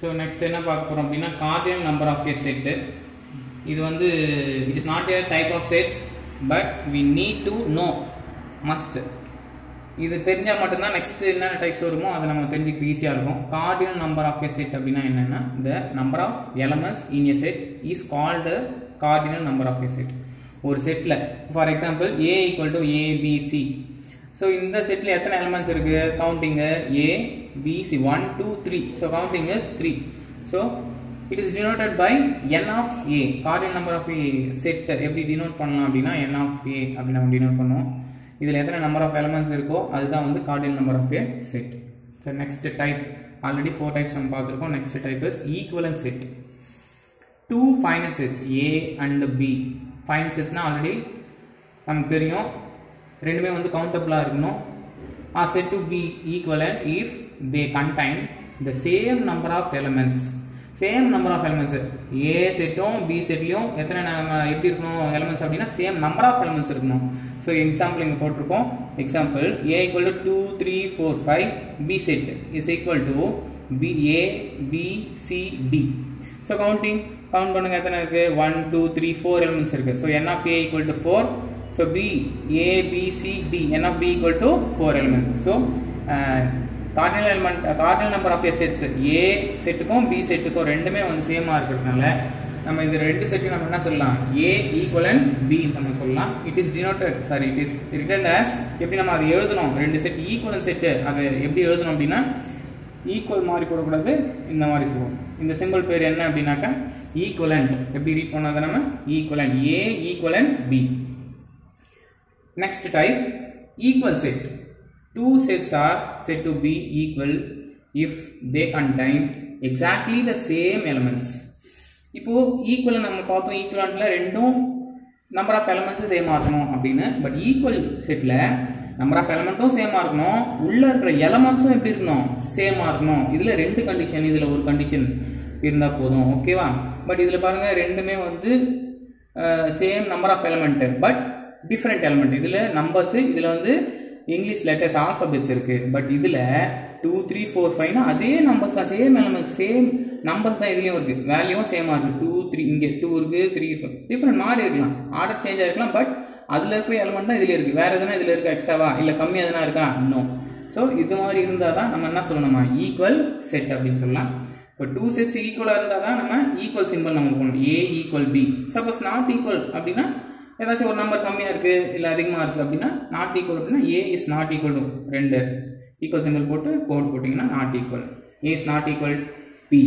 So next என்ன பார்க்க போகிறோம் அப்படின்னா cardinal number of a set. இது வந்து it is not a type of sets, but we need to know, must. இது தெரிஞ்சால் மட்டும்தான் நெக்ஸ்ட் என்னென்ன டைப்ஸ் வருமோ அதை நம்ம தெரிஞ்சுக்க ஈஸியாக இருக்கும். Cardinal number of a set அப்படின்னா என்னென்னா, the number of elements in a set is called cardinal number of a set. ஒரு செட்டில் for example A equal to A B C. So இந்த செட்டில் எத்தனை எலமெண்ட்ஸ் இருக்குது? Counting A B C 1 2 3. So counting is 3. So it is denoted by n of A. Cardinal number of a set எப்படி denote பண்ணலாம் அப்படின்னா n of ஏ அப்படின்னு நம்ம டினோட் பண்ணுவோம். இதில் எத்தனை நம்பர் ஆஃப் எலமெண்ட்ஸ் இருக்கோ அதுதான் வந்து cardinal number of a set. So next type, already 4 types நம்ம பார்த்துருக்கோம். Next type is equivalent set. 2 final sets A and B. ஃபைனல் செட்ஸ்னால் ஆல்ரெடி நமக்கு தெரியும், ரெண்டுமே வந்து கவுண்டபிளாக இருக்கணும். are said to be equivalent if they contain the same number of elements. Same number of elements A செட்டும் பி செட்லையும் எத்தனை எப்படி இருக்கணும் எலிமெண்ட்ஸ் அப்படின்னா சேம் நம்பர் ஆஃப் எலிமெண்ட்ஸ் இருக்கணும். ஸோ எக்ஸாம்பிள் இங்கே போட்டிருக்கோம். Example A equal to 2 3 4 5, B set is equal to B A B C D. So count பண்ணுங்க எத்தனை இருக்கு? 1 2 3 4 எலிமெண்ட்ஸ் இருக்கு. So n of A equal to 4. So B, A, B, C, D, n of B equal to 4 element. So cardinal element, cardinal number of a sets A செட்டுக்கும் B செட்டுக்கும் ரெண்டுமே வந்து சேமா இருக்கிறதுனால நம்ம இந்த ரெண்டு செட்டையும் நம்ம என்ன சொல்லலாம்? A equivalent B நம்ம சொல்லலாம். It is denoted, sorry, it is written as, எப்படி நம்ம அதை எழுதணும்? ரெண்டு செட் ஈக்குவலன்ட் செட், அதை எப்படி எழுதணும் அப்படின்னா ஈக்குவல் மாதிரி போடக்கூடாது, இந்த மாதிரி சொல்லுவோம். இந்த சிம்பிள் பேர் என்ன அப்படின்னாக்கா ஈக்குவலண்ட். எப்படி ரீட் பண்ணாத நம்ம equivalent, A equivalent B. Next type, equal set. Two sets are said to be equal if they contain exactly the same elements. இப்போ ஈக்குவல் நம்ம பார்த்தோம், ஈக்குவலண்ட்ல ரெண்டும் நம்பர் ஆஃப் எலிமெண்ட்ஸ் சேமா இருக்கணும் அப்படின்னு. பட் ஈக்குவல் செட்ல நம்பர் ஆஃப் எலிமெண்ட்டும் சேமா இருக்கணும், உள்ள இருக்கிற எலிமெண்ட்ஸும் எப்படி இருக்கணும்? சேமா இருக்கணும். இதுல ரெண்டு கண்டிஷன், இதுல ஒரு கண்டிஷன் இருந்தா போதும், ஓகேவா? பட் இதுல பாருங்க ரெண்டுமே வந்து same number of element but different element. இதுல நம்பர்ஸ், இதுல வந்து இங்கிலீஷ் லெட்டர்ஸ் ஆல்பபெட்ஸ் இருக்கு. பட் இதுல 2 3 4 5 அதே நம்பர்ஸ் தான், சேம் எலிமெண்ட் சேம் நம்பர்ஸ் தான் இதுலயும் இருக்கு. வேல்யூவும் சேமா இருக்கு. 2 3 இங்க 2 இருக்கு, 3 இருக்கு. டிஃப்ரெண்ட் மாறி இருக்கலாம், ஆர்டர் சேஞ்ச் ஆயிருக்கலாம். பட் அதுல இருக்கிற எலிமெண்ட் தான் இதுல இருக்கு. வேற எதுனா இதுல இருக்கா எக்ஸ்ட்ராவா, இல்ல கம்மியா எதுனா இருக்கா? இன்னும். ஸோ இது மாதிரி இருந்தா தான் நம்ம என்ன சொல்லணுமா? ஈக்குவல் செட் அப்படின்னு சொல்லலாம். இப்போ 2 செட்ஸ் ஈக்குவலா இருந்தா தான் நம்ம ஈக்குவல் சிம்பிள் நம்ம போடணும். A equal B. Suppose not equal அப்படின்னா ஏதாச்சும் ஒரு நம்பர் கம்மியாக இருக்குது இல்லை அதிகமாக இருக்குது அப்படின்னா நாட் ஈக்குவல் அப்படின்னா A is not equal to 2 equal symbol போட்டு கோட் போட்டிங்கன்னா not equal, A is not equal B.